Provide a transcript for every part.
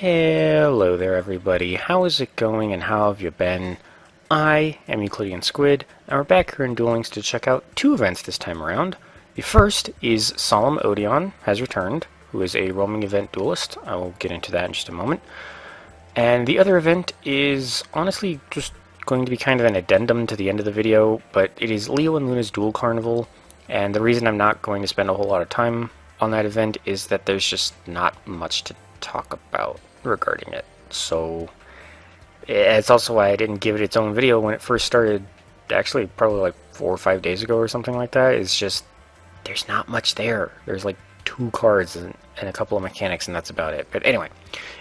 Hello there everybody, how is it going and how have you been? I am EuclideanSqd, and we're back here in Duel Links to check out two events this time around. The first is Solemn Odion has returned, who is a roaming event duelist. I will get into that in just a moment. And the other event is honestly just going to be kind of an addendum to the end of the video, but it is Leo and Luna's Duel Carnival, and the reason I'm not going to spend a whole lot of time on that event is that there's just not much to talk about regarding it. So it's also why I didn't give it its own video when it first started, actually probably like 4 or 5 days ago or something like that. It's just, there's not much there. There's like 2 cards and a couple of mechanics, and that's about it. But anyway,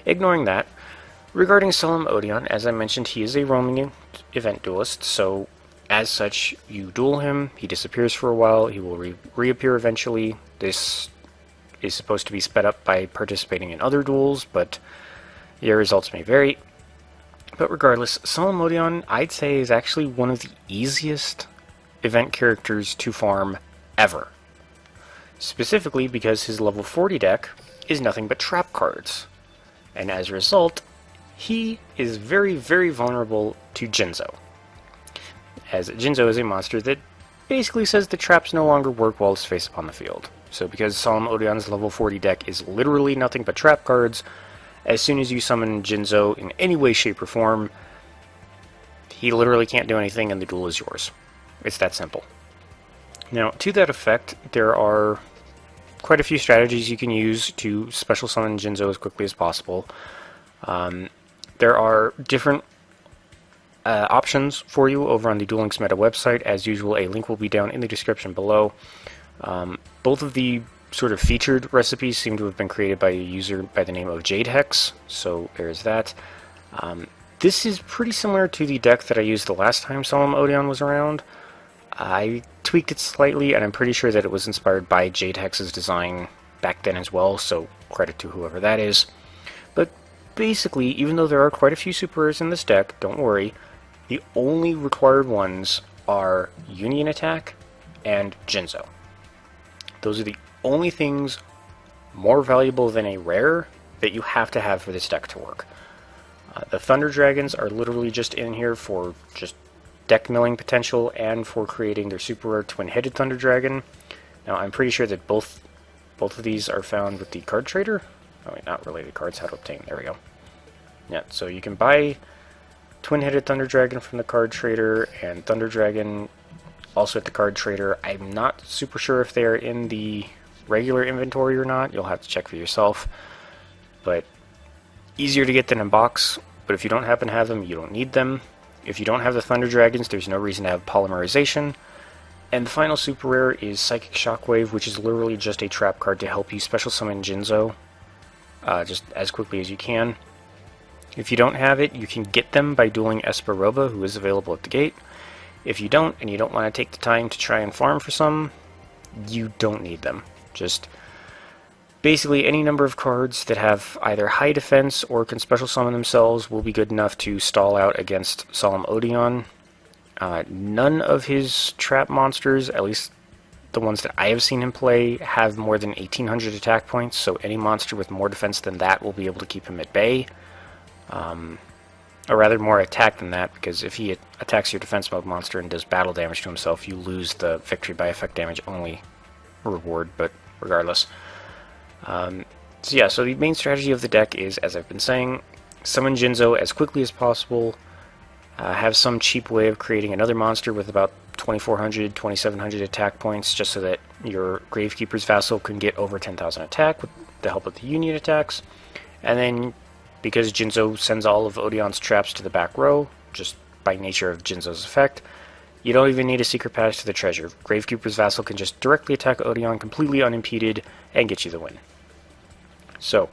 ignoring that, regarding Solemn Odion, as I mentioned, he is a roaming event duelist, so as such, you duel him, he disappears for a while, he will reappear eventually. This is supposed to be sped up by participating in other duels, but your results may vary. But regardless, Solemn Odion, I'd say, is actually one of the easiest event characters to farm ever. Specifically because his level 40 deck is nothing but trap cards. And as a result, he is very, very vulnerable to Jinzo. As Jinzo is a monster that basically says the traps no longer work while it's face upon the field. So because Solemn Odion's level 40 deck is literally nothing but trap cards, as soon as you summon Jinzo in any way, shape, or form, he literally can't do anything and the duel is yours. It's that simple. Now, to that effect, there are quite a few strategies you can use to special summon Jinzo as quickly as possible. There are different options for you over on the Duel Links meta website. As usual, a link will be down in the description below. Both of the sort of featured recipes seem to have been created by a user by the name of Jade Hex, so there's that. This is pretty similar to the deck that I used the last time Solemn Odion was around. I tweaked it slightly, and I'm pretty sure that it was inspired by Jade Hex's design back then as well, so credit to whoever that is. But basically, even though there are quite a few super rares in this deck, don't worry, the only required ones are Union Attack and Jinzo. Those are the only things more valuable than a rare that you have to have for this deck to work. The Thunder Dragons are literally just in here for just deck milling potential and for creating their super rare twin-headed Thunder Dragon. Now I'm pretty sure that both of these are found with the card trader. Oh wait, not related cards, how to obtain, there we go. Yeah, so you can buy twin-headed Thunder Dragon from the card trader and Thunder Dragon also at the card trader. I'm not super sure if they're in the regular inventory or not. You'll have to check for yourself. But easier to get than in box. But if you don't happen to have them, you don't need them. If you don't have the Thunder Dragons, there's no reason to have Polymerization. And the final super rare is Psychic Shockwave, which is literally just a trap card to help you special summon Jinzo just as quickly as you can. If you don't have it, you can get them by dueling Esperoba, who is available at the gate. If you don't, and you don't want to take the time to try and farm for some, you don't need them. Just basically any number of cards that have either high defense or can special summon themselves will be good enough to stall out against Solemn Odion. None of his trap monsters, at least the ones that I have seen him play, have more than 1800 attack points, so any monster with more defense than that will be able to keep him at bay. Or rather more attack than that, because if he attacks your defense mode monster and does battle damage to himself, you lose the victory by effect damage only reward, but regardless. So yeah, so the main strategy of the deck is, as I've been saying, summon Jinzo as quickly as possible, have some cheap way of creating another monster with about 2400, 2700 attack points, just so that your Gravekeeper's Vassal can get over 10,000 attack with the help of the Union attacks, and then because Jinzo sends all of Odion's traps to the back row, just by nature of Jinzo's effect, you don't even need a secret pass to the treasure. Gravekeeper's Vassal can just directly attack Odion completely unimpeded and get you the win. So,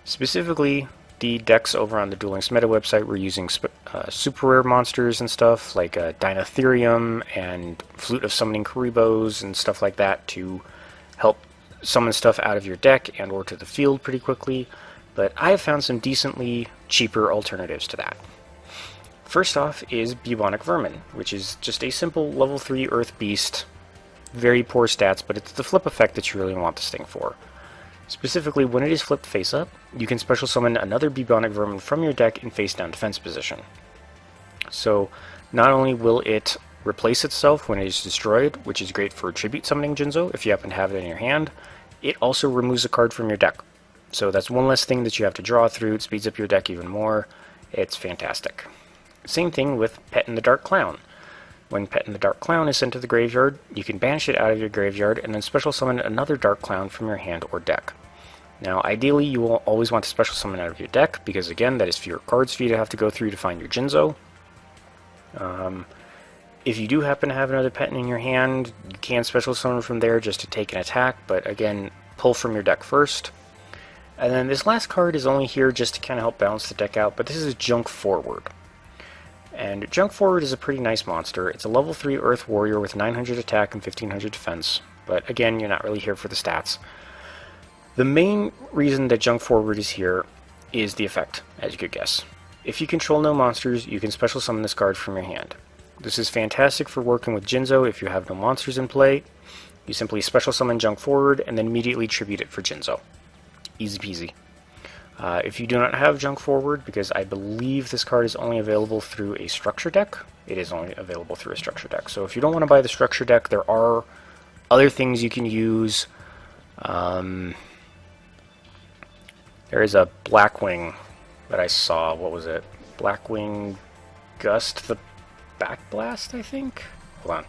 specifically, the decks over on the Duel Links meta website were using super rare monsters and stuff, like Dinotherium and Flute of Summoning Karibos and stuff like that to help summon stuff out of your deck and or to the field pretty quickly. But I have found some decently cheaper alternatives to that. First off is Bubonic Vermin, which is just a simple level 3 Earth Beast. Very poor stats, but it's the flip effect that you really want this thing for. Specifically, when it is flipped face up, you can special summon another Bubonic Vermin from your deck in face down defense position. So not only will it replace itself when it is destroyed, which is great for tribute summoning Jinzo if you happen to have it in your hand, it also removes a card from your deck. So that's one less thing that you have to draw through. It speeds up your deck even more. It's fantastic. Same thing with Pet in the Dark Clown. When Pet in the Dark Clown is sent to the graveyard, you can banish it out of your graveyard and then special summon another Dark Clown from your hand or deck. Now, ideally, you will always want to special summon out of your deck, because again, that is fewer cards for you to have to go through to find your Jinzo. If you do happen to have another pet in your hand, you can special summon from there just to take an attack, but again, pull from your deck first. And then this last card is only here just to kind of help balance the deck out, but this is Junk Forward. And Junk Forward is a pretty nice monster. It's a level 3 Earth Warrior with 900 attack and 1500 defense, but again, you're not really here for the stats. The main reason that Junk Forward is here is the effect, as you could guess. If you control no monsters, you can special summon this card from your hand. This is fantastic for working with Jinzo if you have no monsters in play. You simply special summon Junk Forward and then immediately tribute it for Jinzo. Easy peasy. If you do not have Junk Forward, because I believe this card is only available through a structure deck, it is only available through a structure deck. So if you don't want to buy the structure deck, there are other things you can use. There is a Blackwing that I saw. What was it? Blackwing Gust the Backblast, I think? Hold on.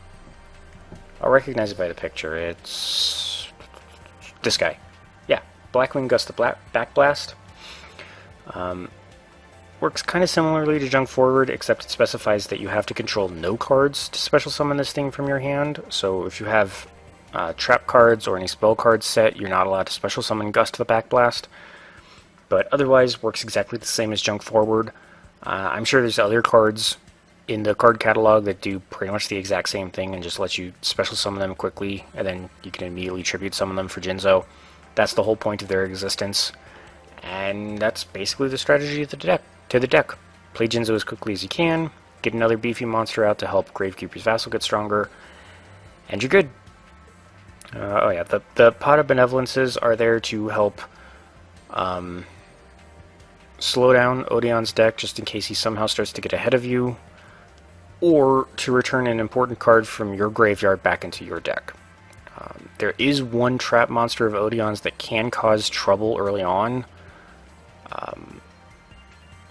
I'll recognize it by the picture. It's this guy. Yeah, Blackwing Gust the Backblast. Works kind of similarly to Junk Forward, except it specifies that you have to control no cards to special summon this thing from your hand. So if you have trap cards or any spell cards set, you're not allowed to special summon Gust the Backblast. But otherwise, works exactly the same as Junk Forward. I'm sure there's other cards in the card catalog that do pretty much the exact same thing and just let you special summon them quickly, and then you can immediately tribute summon them for Jinzo. That's the whole point of their existence. And that's basically the strategy of the deck. Play Jinzo as quickly as you can, get another beefy monster out to help Gravekeeper's Vassal get stronger, and you're good. Oh yeah, the Pot of Benevolences are there to help slow down Odion's deck just in case he somehow starts to get ahead of you, or to return an important card from your graveyard back into your deck. There is one trap monster of Odion's that can cause trouble early on.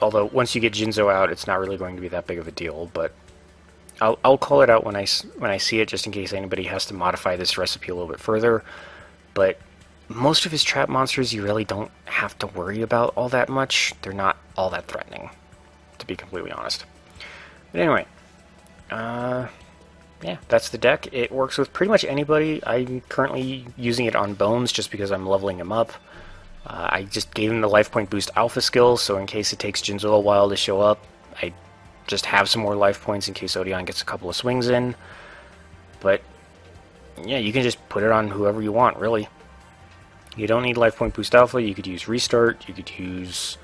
Although once you get Jinzo out, it's not really going to be that big of a deal, but I'll call it out when I see it, just in case anybody has to modify this recipe a little bit further. But most of his trap monsters you really don't have to worry about all that much. They're not all that threatening, to be completely honest. But anyway, yeah, that's the deck. It works with pretty much anybody. I'm currently using it on Bones just because I'm leveling him up. I just gave him the life point boost alpha skill, so in case it takes Jinzo a while to show up, I just have some more life points in case Odion gets a couple of swings in. But yeah, you can just put it on whoever you want, really. You don't need life point boost alpha. You could use restart. You could use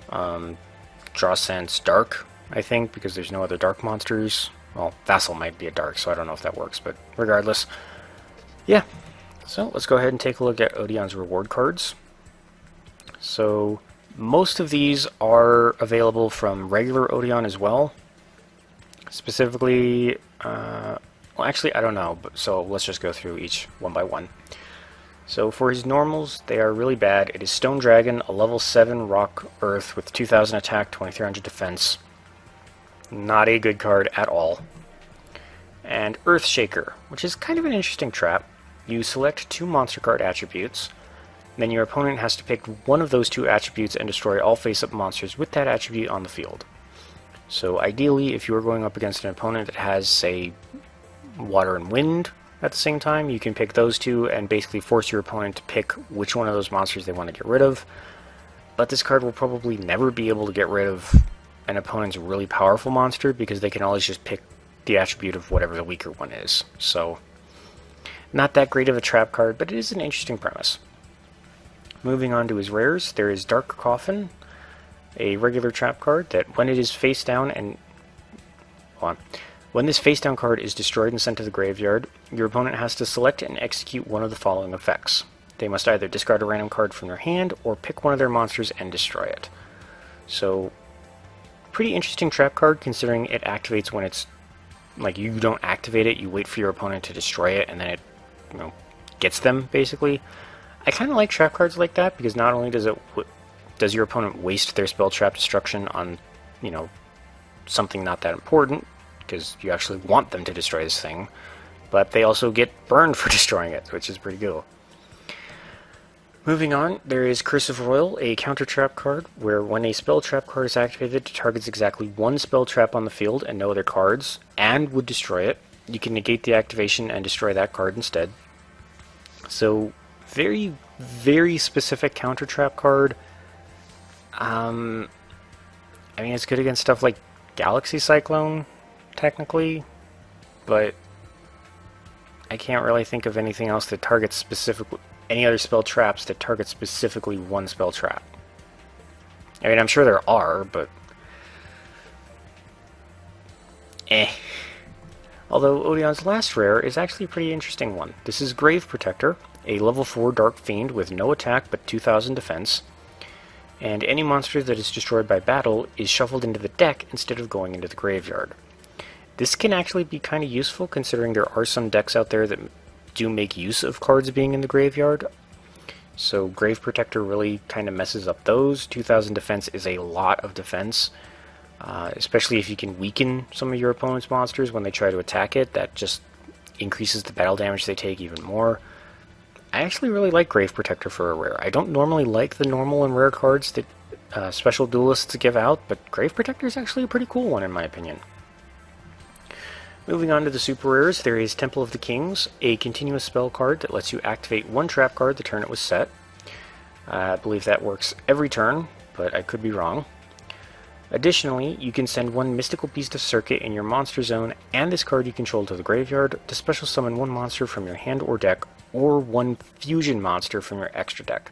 draw sense dark, I think, because there's no other dark monsters. Well, Vassal might be a dark, so I don't know if that works, but regardless. Yeah, so let's go ahead and take a look at Odion's reward cards. So most of these are available from regular Odion as well. Specifically, well, actually, I don't know, so let's just go through each one by one. So for his normals, they are really bad. It is Stone Dragon, a level 7 Rock Earth with 2000 attack, 2300 defense. Not a good card at all. And Earth Shaker, which is kind of an interesting trap. You select 2 monster card attributes, then your opponent has to pick one of those 2 attributes and destroy all face-up monsters with that attribute on the field. So ideally, if you are going up against an opponent that has, say, Water and Wind at the same time, you can pick those 2 and basically force your opponent to pick which one of those monsters they want to get rid of. But this card will probably never be able to get rid of an opponent's really powerful monster because they can always just pick the attribute of whatever the weaker one is. So, not that great of a trap card, but it is an interesting premise. Moving on to his rares, there is Dark Coffin, a regular trap card that when it is face down and... Hold on. When this face down card is destroyed and sent to the graveyard, your opponent has to select and execute one of the following effects. they must either discard a random card from their hand or pick one of their monsters and destroy it. So, pretty interesting trap card considering it activates when it's, like, you don't activate it, you wait for your opponent to destroy it, and then it, you know, gets them, basically. I kind of like trap cards like that because not only does your opponent waste their spell trap destruction on, you know, something not that important, because you actually want them to destroy this thing, but they also get burned for destroying it, which is pretty cool. Moving on, there is Curse of Royal, a counter trap card, where when a spell trap card is activated, it targets exactly one spell trap on the field and no other cards, and would destroy it. You can negate the activation and destroy that card instead. So, very, very specific counter trap card. I mean, it's good against stuff like Galaxy Cyclone, technically, but I can't really think of anything else that targets specifically any other spell traps that target specifically one spell trap. I mean, I'm sure there are, but Although Odion's last rare is actually a pretty interesting one. This is Grave Protector, a level 4 Dark Fiend with no attack but 2000 defense, and any monster that is destroyed by battle is shuffled into the deck instead of going into the graveyard. This can actually be kind of useful considering there are some decks out there that do make use of cards being in the graveyard. So Grave Protector really kind of messes up those. 2000 defense is a lot of defense, especially if you can weaken some of your opponent's monsters when they try to attack it. That just increases the battle damage they take even more. I actually really like Grave Protector for a rare. I don't normally like the normal and rare cards that special duelists give out, but Grave Protector is actually a pretty cool one in my opinion. Moving on to the super rares, there is Temple of the Kings, a continuous spell card that lets you activate one trap card the turn it was set. I believe that works every turn, but I could be wrong. Additionally, you can send one Mystical Beast of Serket in your monster zone and this card you control to the graveyard to special summon one monster from your hand or deck, or one fusion monster from your extra deck.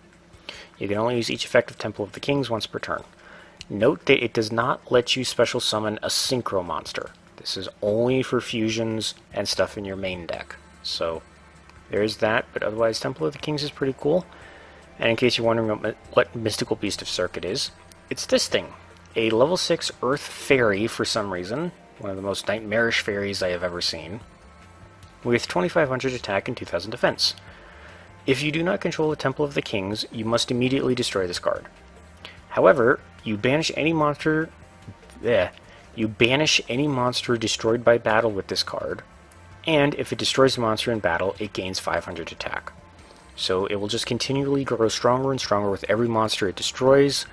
You can only use each effect of Temple of the Kings once per turn. Note that it does not let you special summon a synchro monster. This is only for fusions and stuff in your main deck. So there's that, but otherwise Temple of the Kings is pretty cool. And in case you're wondering what Mystical Beast of Serket is, it's this thing. A level 6 Earth Fairy for some reason, one of the most nightmarish fairies I have ever seen, with 2500 attack and 2000 defense. If you do not control the Temple of the Kings, you must immediately destroy this card. However, you banish any monster destroyed by battle with this card, and if it destroys a monster in battle, it gains 500 attack. So it will just continually grow stronger and stronger with every monster it destroys,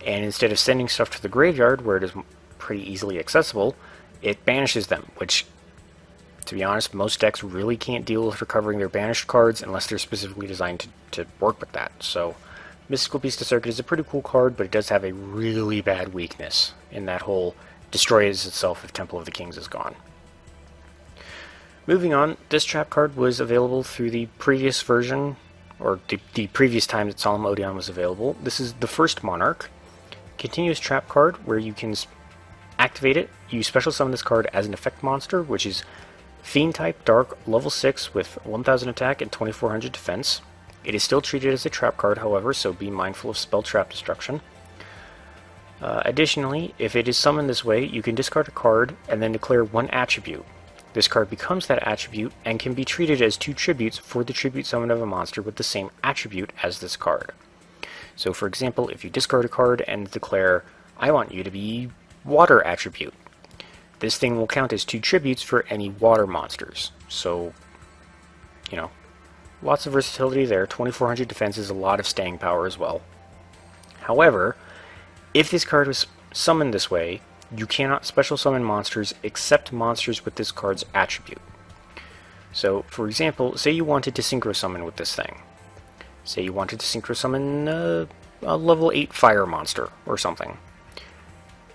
and instead of sending stuff to the graveyard, where it is pretty easily accessible, it banishes them, which, to be honest, most decks really can't deal with recovering their banished cards unless they're specifically designed to work with that. So Mystical Beast of Serket is a pretty cool card, but it does have a really bad weakness in that whole destroys itself if Temple of the Kings is gone. Moving on, this trap card was available through the previous version, or the previous time that Solemn Odion was available. This is the first Monarch. Continuous trap card where you can activate it. You special summon this card as an effect monster, which is Fiend type, Dark, level 6 with 1000 attack and 2400 defense. It is still treated as a trap card, however, so be mindful of spell trap destruction. Additionally, if it is summoned this way, you can discard a card and then declare one attribute. This card becomes that attribute and can be treated as two tributes for the tribute summon of a monster with the same attribute as this card. So for example, if you discard a card and declare, I want you to be water attribute, this thing will count as two tributes for any water monsters. So, you know, lots of versatility there. 2400 defense is a lot of staying power as well. However, if this card was summoned this way, you cannot special summon monsters except monsters with this card's attribute. So, for example, say you wanted to synchro summon with this thing. Say you wanted to synchro summon a level 8 fire monster or something.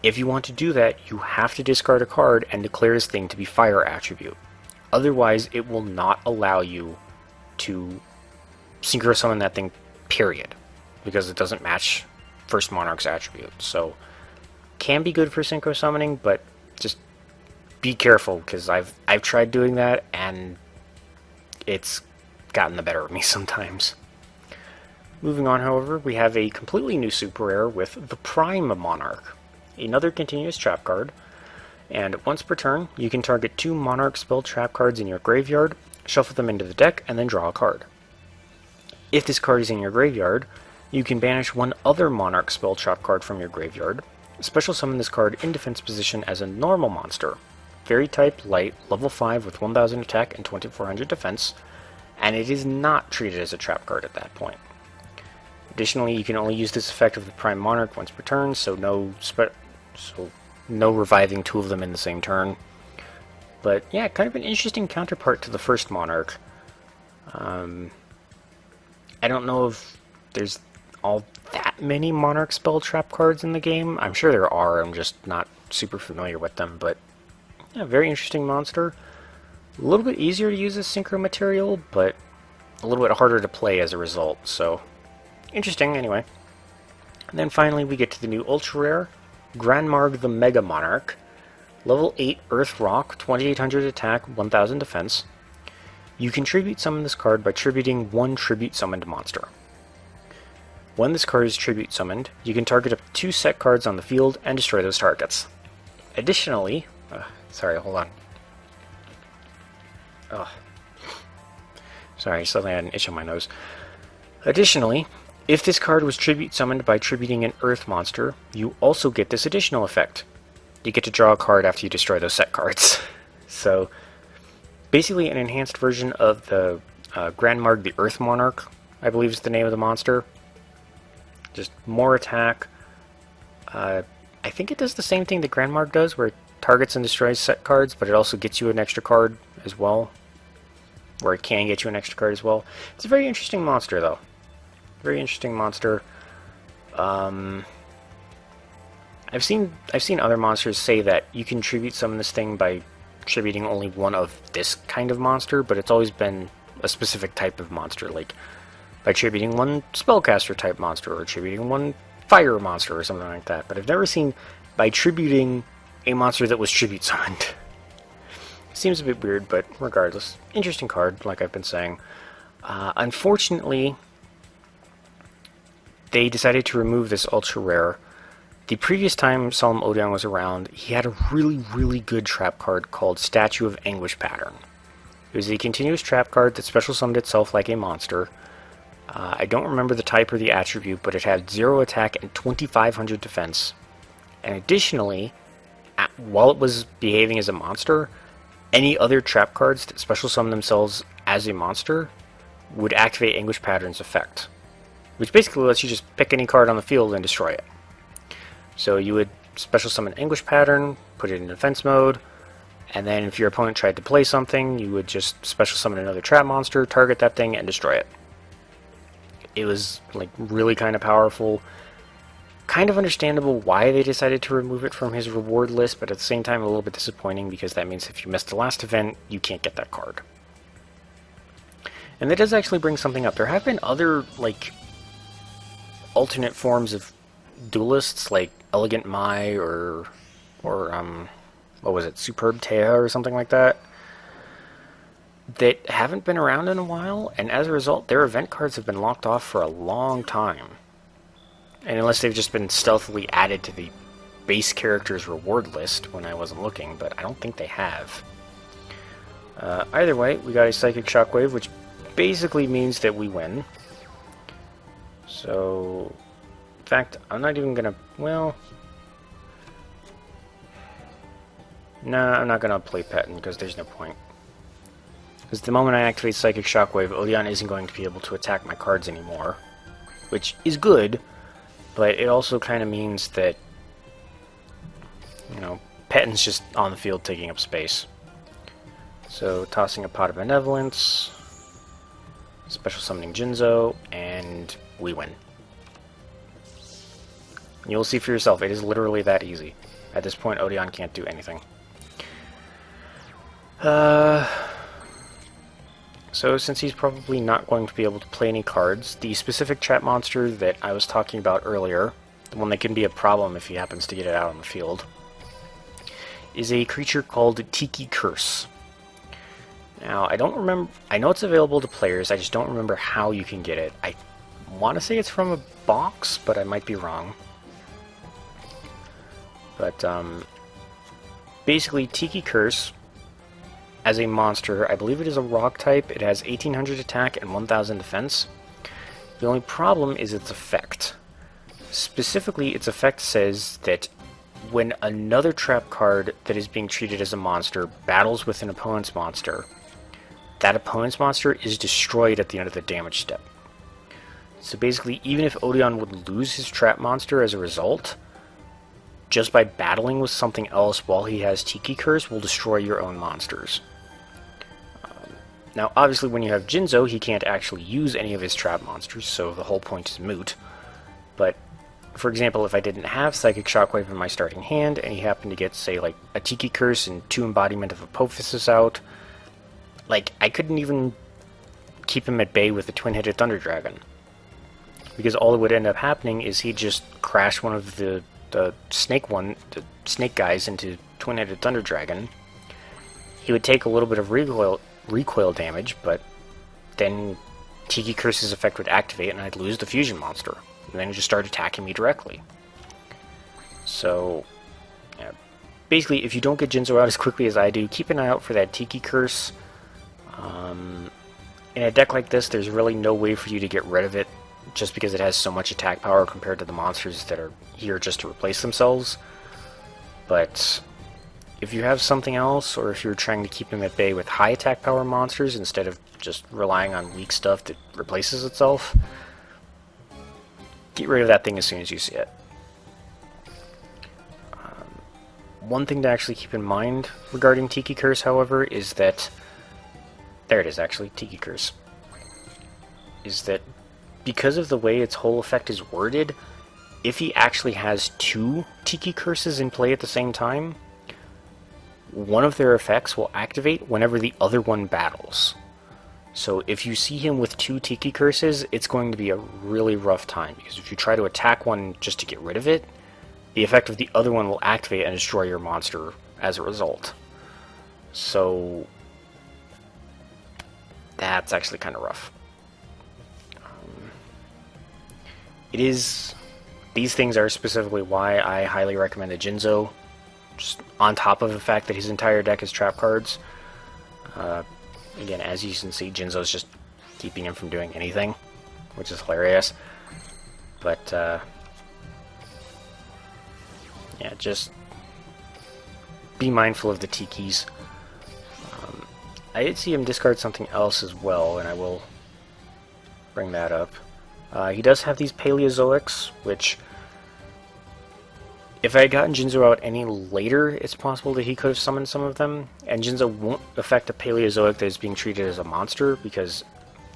If you want to do that, you have to discard a card and declare this thing to be fire attribute. Otherwise, it will not allow you to synchro summon that thing, period, because it doesn't match first Monarch's attribute. So, can be good for synchro summoning, but just be careful, because I've tried doing that, and it's gotten the better of me sometimes. Moving on, however, we have a completely new super rare with the Prime Monarch, another continuous trap card, and once per turn, you can target 2 Monarch spell trap cards in your graveyard, shuffle them into the deck, and then draw a card. If this card is in your graveyard, you can banish 1 other Monarch spell trap card from your graveyard, special summon this card in defense position as a normal monster, Fairy type light, level 5 with 1000 attack and 2400 defense, and it is not treated as a trap card at that point. Additionally, you can only use this effect of the Prime Monarch once per turn, so no reviving 2 of them in the same turn. But yeah, kind of an interesting counterpart to the first Monarch. I don't know if there's all that many Monarch spell trap cards in the game. I'm sure there are, I'm just not super familiar with them, but yeah, very interesting monster. A little bit easier to use as synchro material, but a little bit harder to play as a result, so interesting anyway. And then finally we get to the new ultra rare, Grandmarg the Mega Monarch, level 8 Earth Rock, 2800 attack, 1000 defense. You can tribute summon this card by tributing 1 tribute summoned monster. When this card is tribute summoned, you can target up to 2 set cards on the field and destroy those targets. Additionally, sorry, hold on. Sorry, suddenly I had an itch on my nose. Additionally, if this card was tribute summoned by tributing an Earth monster, you also get this additional effect. You get to draw a card after you destroy those set cards. So, basically an enhanced version of the Grandmarg the Earth Monarch, I believe is the name of the monster. Just more attack. I think it does the same thing that Grandmarg does, where it targets and destroys set cards, but it also gets you an extra card as well. Or it can get you an extra card as well. It's a very interesting monster, though. Very interesting monster. I've seen other monsters say that you can tribute summon this thing by tributing only 1 of this kind of monster, but it's always been a specific type of monster, like by tributing 1 spellcaster type monster, or tributing 1 fire monster, or something like that. But I've never seen by tributing a monster that was tribute summoned. Seems a bit weird, but regardless, interesting card, like I've been saying. Unfortunately, they decided to remove this ultra rare. The previous time Solemn Odion was around, he had a really good trap card called Statue of Anguish Pattern. It was a continuous trap card that special summoned itself like a monster. I don't remember the type or the attribute, but it had 0 attack and 2500 defense. And additionally, while it was behaving as a monster, any other trap cards that special summon themselves as a monster would activate Anguish Pattern's effect, which basically lets you just pick any card on the field and destroy it. So you would special summon Anguish Pattern, put it in defense mode, and then if your opponent tried to play something, you would just special summon another trap monster, target that thing, and destroy it. It was like really kind of powerful. Kind of understandable why they decided to remove it from his reward list, but at the same time a little bit disappointing, because that means if you missed the last event, you can't get that card. And that does actually bring something up. There have been other, like, alternate forms of duelists, like Elegant Mai or what was it, Superb Tea or something like that, that haven't been around in a while, and as a result, their event cards have been locked off for a long time. And unless they've just been stealthily added to the base character's reward list when I wasn't looking, but I don't think they have. Either way, we got a Psychic Shockwave, which basically means that we win. So, in fact, I'm not even gonna, well, nah, I'm not gonna play Petin, because there's no point. Because the moment I activate Psychic Shockwave, Odion isn't going to be able to attack my cards anymore, which is good, but it also kind of means that, you know, Petin's just on the field taking up space. So, tossing a Pot of Benevolence, special summoning Jinzo, and we win. You'll see for yourself, it is literally that easy. At this point, Odion can't do anything. So since he's probably not going to be able to play any cards, the specific trap monster that I was talking about earlier, the one that can be a problem if he happens to get it out on the field, is a creature called Tiki Curse. Now, I don't remember, I know it's available to players, I just don't remember how you can get it. I want to say it's from a box, but I might be wrong. But basically, Tiki Curse, as a monster, I believe it is a rock type. It has 1800 attack and 1000 defense. The only problem is its effect. Specifically, its effect says that when another trap card that is being treated as a monster battles with an opponent's monster, that opponent's monster is destroyed at the end of the damage step. So basically, even if Odion would lose his trap monster as a result, just by battling with something else while he has Tiki Curse will destroy your own monsters. Now, obviously, when you have Jinzo, he can't actually use any of his trap monsters, so the whole point is moot. But, for example, if I didn't have Psychic Shockwave in my starting hand, and he happened to get, say, like, a Tiki Curse and 2 Embodiment of Apophysis out, like, I couldn't even keep him at bay with the Twin-Headed Thunder Dragon. Because all that would end up happening is he'd just crash one of the snake guys into Twin-Headed Thunder Dragon. He would take a little bit of recoil damage, but then Tiki Curse's effect would activate and I'd lose the fusion monster. And then he'd just start attacking me directly. So, yeah, basically, if you don't get Jinzo out as quickly as I do, keep an eye out for that Tiki Curse. In a deck like this, there's really no way for you to get rid of it, just because it has so much attack power compared to the monsters that are here just to replace themselves. But if you have something else, or if you're trying to keep him at bay with high attack power monsters instead of just relying on weak stuff that replaces itself, get rid of that thing as soon as you see it. One thing to actually keep in mind regarding Tiki Curse, however, is that... There it is, actually, Tiki Curse. Is that because of the way its whole effect is worded, if he actually has 2 Tiki Curses in play at the same time, one of their effects will activate whenever the other one battles. So if you see him with 2 Tiki Curses, it's going to be a really rough time, because if you try to attack one just to get rid of it, the effect of the other one will activate and destroy your monster as a result. So that's actually kind of rough. These things are specifically why I highly recommend a Jinzo, just on top of the fact that his entire deck is trap cards. Again, as you can see, Jinzo's just keeping him from doing anything, which is hilarious. But, yeah, just be mindful of the Tikis. I did see him discard something else as well, and I will bring that up. He does have these Paleozoics, which, if I had gotten Jinzo out any later, it's possible that he could have summoned some of them. And Jinzo won't affect a Paleozoic that is being treated as a monster, because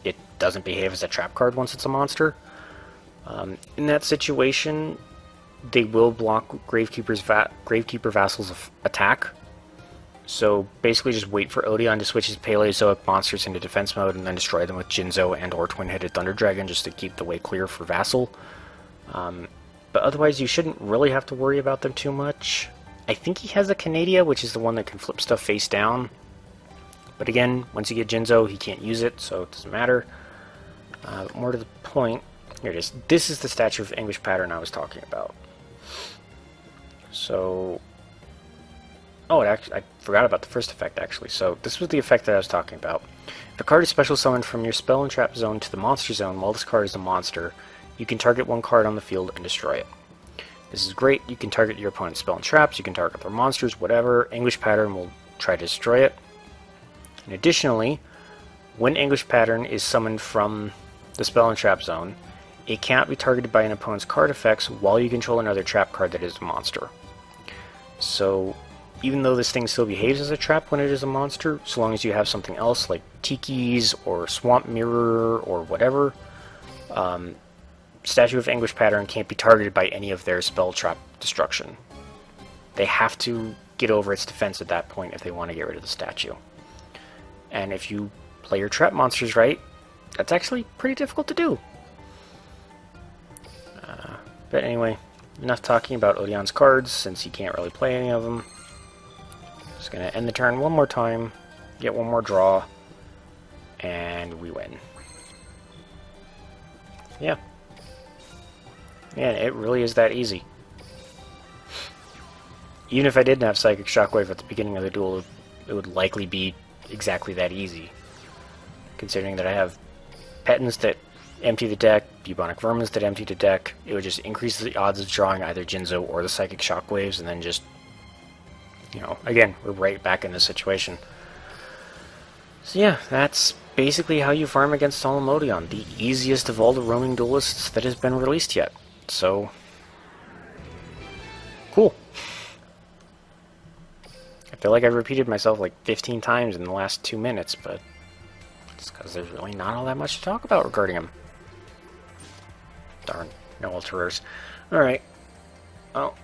it doesn't behave as a trap card once it's a monster. In that situation, they will block Gravekeeper Vassal's attack. So basically just wait for Odion to switch his Paleozoic monsters into defense mode and then destroy them with Jinzo and or Twin-Headed Thunder Dragon just to keep the way clear for Vassal. But otherwise you shouldn't really have to worry about them too much. I think he has a Canadia, which is the one that can flip stuff face down. But again, once you get Jinzo, he can't use it, so it doesn't matter. More to the point, here it is. This is the Statue of Anguish pattern I was talking about. So... Oh, I forgot about the first effect, actually. So, this was the effect that I was talking about. If a card is special summoned from your spell and trap zone to the monster zone while this card is a monster, you can target one card on the field and destroy it. This is great. You can target your opponent's spell and traps, you can target their monsters, whatever. Anguish Pattern will try to destroy it. And additionally, when Anguish Pattern is summoned from the spell and trap zone, it cannot be targeted by an opponent's card effects while you control another trap card that is a monster. So, even though this thing still behaves as a trap when it is a monster, so long as you have something else like Tiki's or Swamp Mirror or whatever, Statue of Anguish Pattern can't be targeted by any of their spell trap destruction. They have to get over its defense at that point if they want to get rid of the statue. And if you play your trap monsters right, that's actually pretty difficult to do. But anyway, enough talking about Odion's cards, since he can't really play any of them. Just going to end the turn one more time, get one more draw, and we win. yeah. Yeah, it really is that easy. Even if I didn't have Psychic Shockwave at the beginning of the duel, it would likely be exactly that easy. Considering that I have Petons that empty the deck, Bubonic Vermins that empty the deck, it would just increase the odds of drawing either Jinzo or the Psychic Shockwaves, and then just, you know, again, we're right back in this situation. So yeah, that's basically how you farm against Solemn Odion, the easiest of all the roaming duelists that has been released yet. So, cool. I feel like I've repeated myself like 15 times in the last 2 minutes, but it's because there's really not all that much to talk about regarding him. Darn, no alterers. Alright. Well,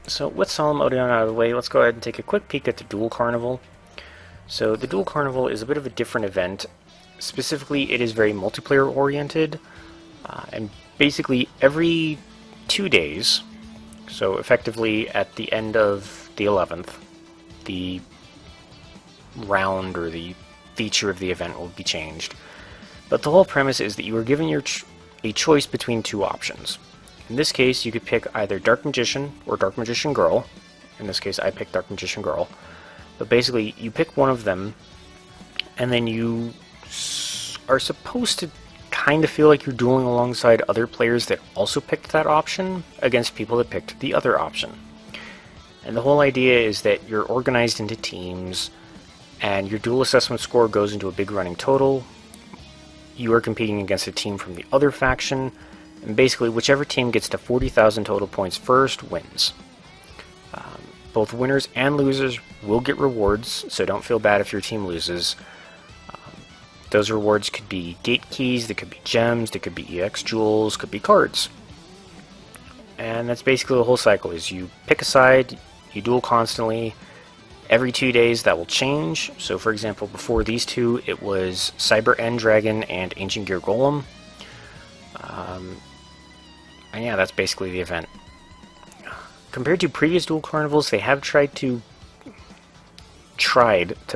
so with Solemn Odion out of the way, let's go ahead and take a quick peek at the Duel Carnival. So the Duel Carnival is a bit of a different event. Specifically, it is very multiplayer oriented, and basically every 2 days, so effectively at the end of the 11th, the round or the feature of the event will be changed. But the whole premise is that you are given a choice between 2 options. In this case, you could pick either Dark Magician or Dark Magician Girl. In this case, I picked Dark Magician Girl. But basically, you pick one of them, and then you are supposed to kind of feel like you're dueling alongside other players that also picked that option against people that picked the other option. And the whole idea is that you're organized into teams, and your duel assessment score goes into a big running total. You are competing against a team from the other faction, and basically whichever team gets to 40,000 total points first wins. Both winners and losers will get rewards, so don't feel bad if your team loses. Those rewards could be gate keys, they could be gems, they could be EX jewels, could be cards. And that's basically the whole cycle, is you pick a side, you duel constantly. Every 2 days that will change. So for example, before these two, it was Cyber End Dragon and Ancient Gear Golem. And yeah, that's basically the event. Compared to previous Duel Carnivals, they have tried to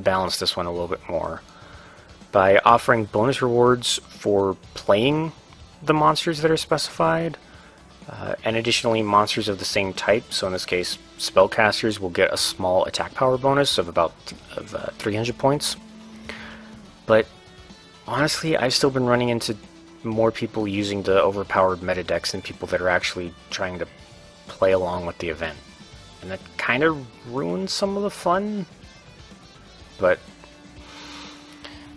balance this one a little bit more by offering bonus rewards for playing the monsters that are specified, and additionally monsters of the same type. So in this case, spellcasters will get a small attack power bonus of about 300 points. But honestly, I've still been running into more people using the overpowered meta decks than people that are actually trying to play along with the event. And that kind of ruins some of the fun. But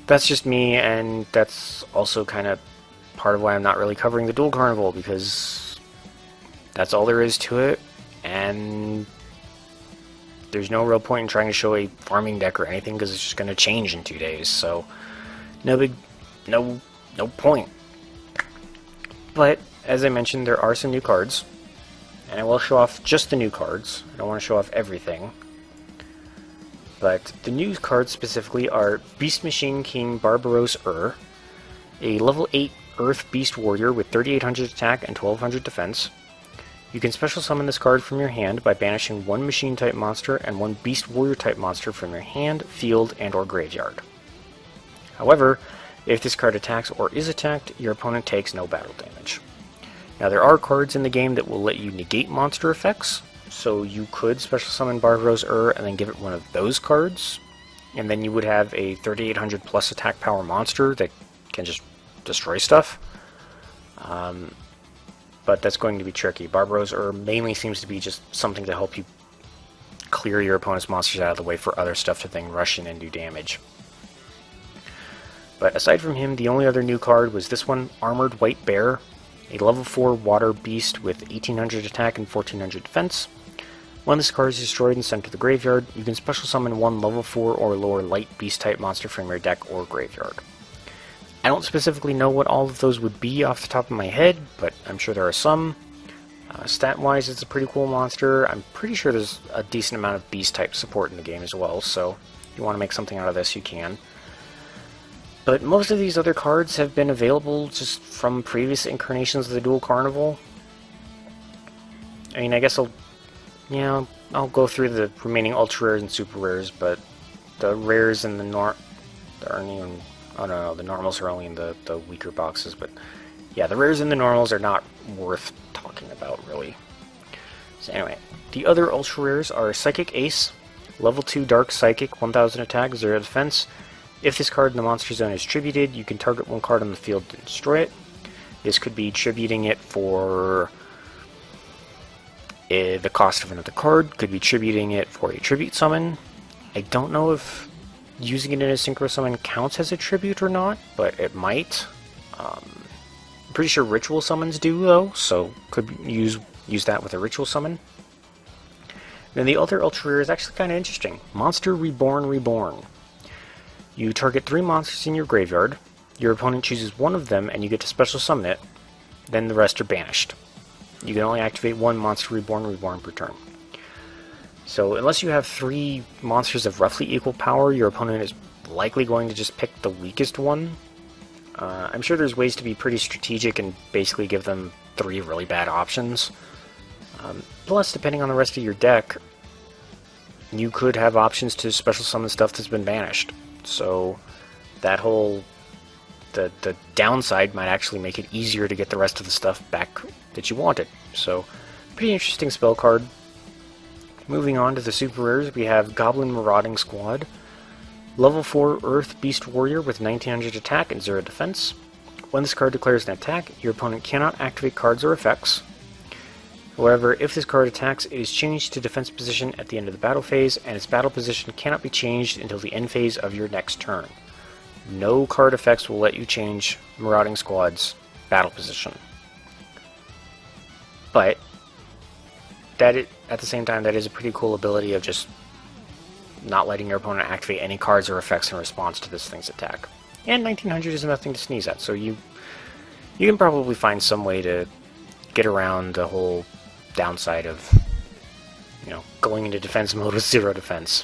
that's just me, and that's also kind of part of why I'm not really covering the Duel Carnival, because that's all there is to it, and there's no real point in trying to show a farming deck or anything, because it's just going to change in 2 days, so no point. But as I mentioned, there are some new cards, and I will show off just the new cards. I don't want to show off everything. But the new cards specifically are Beast Machine King Barbaros a level 8 Earth Beast Warrior with 3800 attack and 1200 defense. You can special summon this card from your hand by banishing one Machine type monster and one Beast Warrior type monster from your hand, field, and or graveyard. However, if this card attacks or is attacked, your opponent takes no battle damage. Now there are cards in the game that will let you negate monster effects, so you could special summon Barbaros and then give it one of those cards, and then you would have a 3800 plus attack power monster that can just destroy stuff. But that's going to be tricky. Barbaros mainly seems to be just something to help you clear your opponent's monsters out of the way for other stuff to then rush in and do damage. But aside from him, the only other new card was this one, Armored White Bear, a level 4 water beast with 1800 attack and 1400 defense. When this card is destroyed and sent to the graveyard, you can special summon one level 4 or lower light beast type monster from your deck or graveyard. I don't specifically know what all of those would be off the top of my head, but I'm sure there are some. Stat-wise, it's a pretty cool monster. I'm pretty sure there's a decent amount of beast type support in the game as well, so if you want to make something out of this, you can. But most of these other cards have been available just from previous incarnations of the Duel Carnival. I mean, I guess I'll go through the remaining ultra rares and super rares, but the rares and the normals are only in the weaker boxes. But yeah, the rares and the normals are not worth talking about, really. So anyway, the other ultra rares are Psychic Ace, level 2 Dark Psychic, 1000 attack, 0 defense. If this card in the monster zone is tributed, you can target one card on the field and destroy it. This could be tributing it for the cost of another card, could be tributing it for a tribute summon. I don't know if using it in a synchro summon counts as a tribute or not, but it might. I'm pretty sure ritual summons do though, so could use that with a ritual summon. Then the other ultra rare is actually kind of interesting. Monster Reborn. You target 3 monsters in your graveyard, your opponent chooses one of them and you get to special summon it, then the rest are banished. You can only activate 1 Monster Reborn per turn. So unless you have 3 monsters of roughly equal power, your opponent is likely going to just pick the weakest one. I'm sure there's ways to be pretty strategic and basically give them 3 really bad options. Plus, depending on the rest of your deck, you could have options to special summon stuff that's been banished. So that whole the downside might actually make it easier to get the rest of the stuff back that you wanted. So, pretty interesting spell card. Moving on to the super rares, we have Goblin Marauding Squad. Level 4 Earth Beast Warrior with 1900 attack and 0 defense. When this card declares an attack, your opponent cannot activate cards or effects. However, if this card attacks, it is changed to defense position at the end of the battle phase, and its battle position cannot be changed until the end phase of your next turn. No card effects will let you change Marauding Squad's battle position. But at the same time, that is a pretty cool ability of just not letting your opponent activate any cards or effects in response to this thing's attack. And 1900 is nothing to sneeze at, so you can probably find some way to get around the whole downside of, going into defense mode with 0 defense.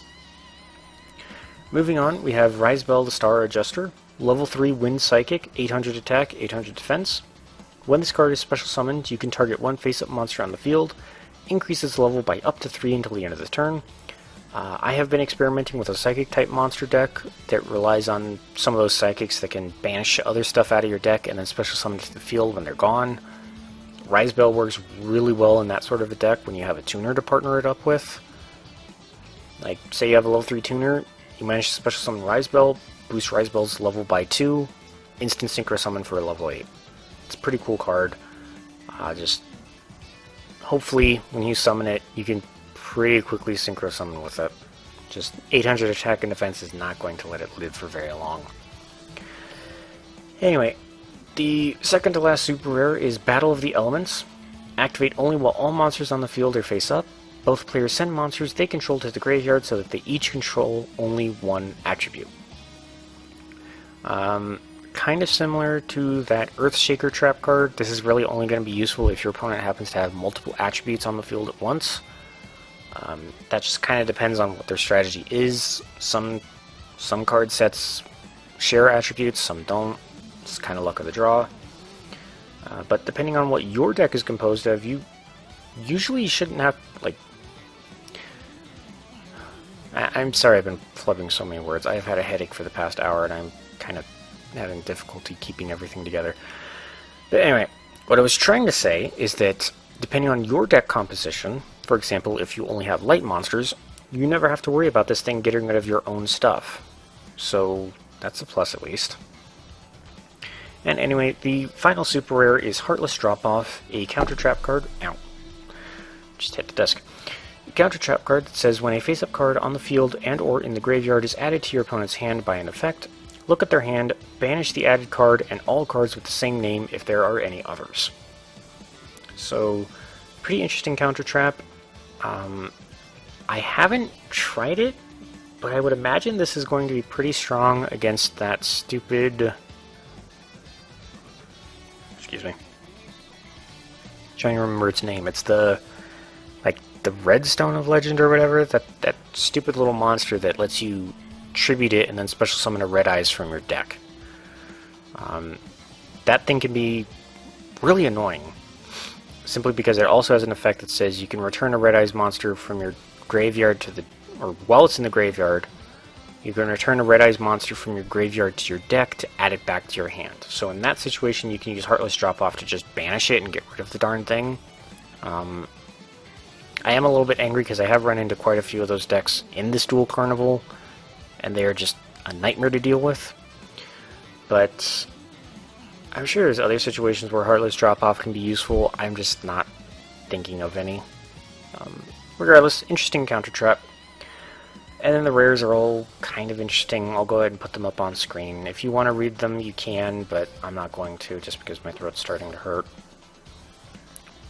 Moving on, we have Rizebel the Star Adjuster, level 3 Wind Psychic, 800 attack, 800 defense. When this card is special summoned, you can target 1 face-up monster on the field, increase its level by up to 3 until the end of the turn. I have been experimenting with a Psychic-type monster deck that relies on some of those Psychics that can banish other stuff out of your deck and then special summon to the field when they're gone. Rizebel works really well in that sort of a deck when you have a tuner to partner it up with. Like, say you have a level 3 tuner, you manage to special summon Rizebel, boost Rizebel's level by 2, instant synchro summon for a level 8. It's a pretty cool card. Just hopefully when you summon it, you can pretty quickly synchro summon with it. Just 800 attack and defense is not going to let it live for very long. Anyway, the second to last super rare is Battle of the Elements. Activate only while all monsters on the field are face up. Both players send monsters they control to the graveyard so that they each control only 1 attribute. Kind of similar to that Earthshaker trap card. This is really only going to be useful if your opponent happens to have multiple attributes on the field at once. That just kind of depends on what their strategy is. Some card sets share attributes, some don't. It's kind of luck of the draw. But depending on what your deck is composed of, you usually shouldn't have, like... I'm sorry I've been flubbing so many words. I've had a headache for the past hour and I'm kind of having difficulty keeping everything together. But anyway, what I was trying to say is that depending on your deck composition, for example, if you only have light monsters, you never have to worry about this thing getting rid of your own stuff. So that's a plus at least. And anyway, the final super rare is Heartless Drop-Off, a counter trap card. Ow. Just hit the desk. A counter trap card that says when a face-up card on the field and or in the graveyard is added to your opponent's hand by an effect, look at their hand, banish the added card and all cards with the same name if there are any others. So, pretty interesting counter trap. I haven't tried it, but I would imagine this is going to be pretty strong against that stupid... Excuse me. Trying to remember its name. It's the Redstone of Legend or whatever. That stupid little monster that lets you tribute it and then special summon a Red Eyes from your deck. That thing can be really annoying. Simply because it also has an effect that says you can return a Red Eyes monster from your graveyard to the... or while it's in the graveyard, you can return a Red Eyes monster from your graveyard to your deck to add it back to your hand. So in that situation, you can use Heartless Drop-Off to just banish it and get rid of the darn thing. I am a little bit angry because I have run into quite a few of those decks in this Duel Carnival, and they are just a nightmare to deal with. But I'm sure there's other situations where Heartless Drop-Off can be useful. I'm just not thinking of any. Regardless, interesting counter trap. And then the rares are all kind of interesting. I'll go ahead and put them up on screen. If you want to read them, you can, but I'm not going to just because my throat's starting to hurt.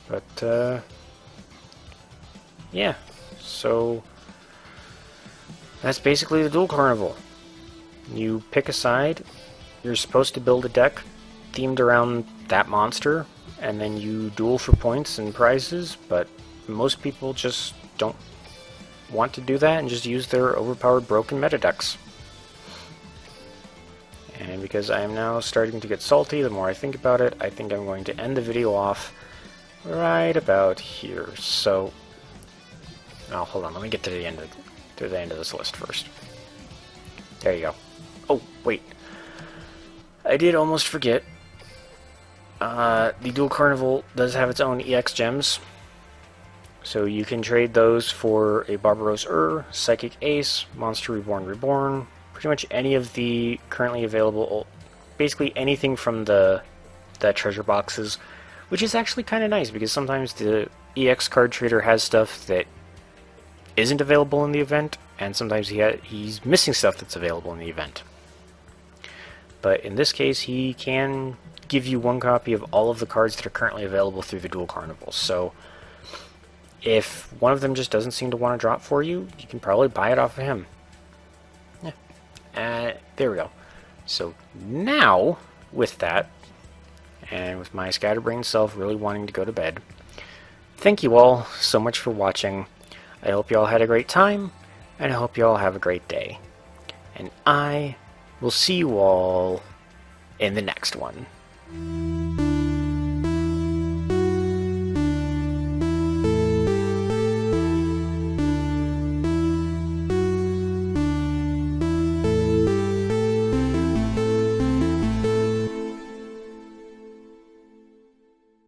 But, yeah. So, that's basically the Duel Carnival. You pick a side, you're supposed to build a deck themed around that monster, and then you duel for points and prizes, but most people just don't want to do that and just use their overpowered broken meta decks. And because I am now starting to get salty, the more I think about it, I think I'm going to end the video off right about here. So, oh, hold on, let me get to the end of this list first. There you go. Oh, wait. I did almost forget. The Duel Carnival does have its own EX gems. So you can trade those for a Barbaros Psychic Ace, Monster Reborn, pretty much any of the currently available, basically anything from the treasure boxes, which is actually kind of nice because sometimes the EX card trader has stuff that isn't available in the event, and sometimes he's missing stuff that's available in the event. But in this case, he can give you one copy of all of the cards that are currently available through the Duel Carnival. So if one of them just doesn't seem to want to drop for you, you can probably buy it off of him. Yeah. There we go. So now, with that, and with my scatterbrained self really wanting to go to bed, thank you all so much for watching. I hope you all had a great time, and I hope you all have a great day. And I will see you all in the next one.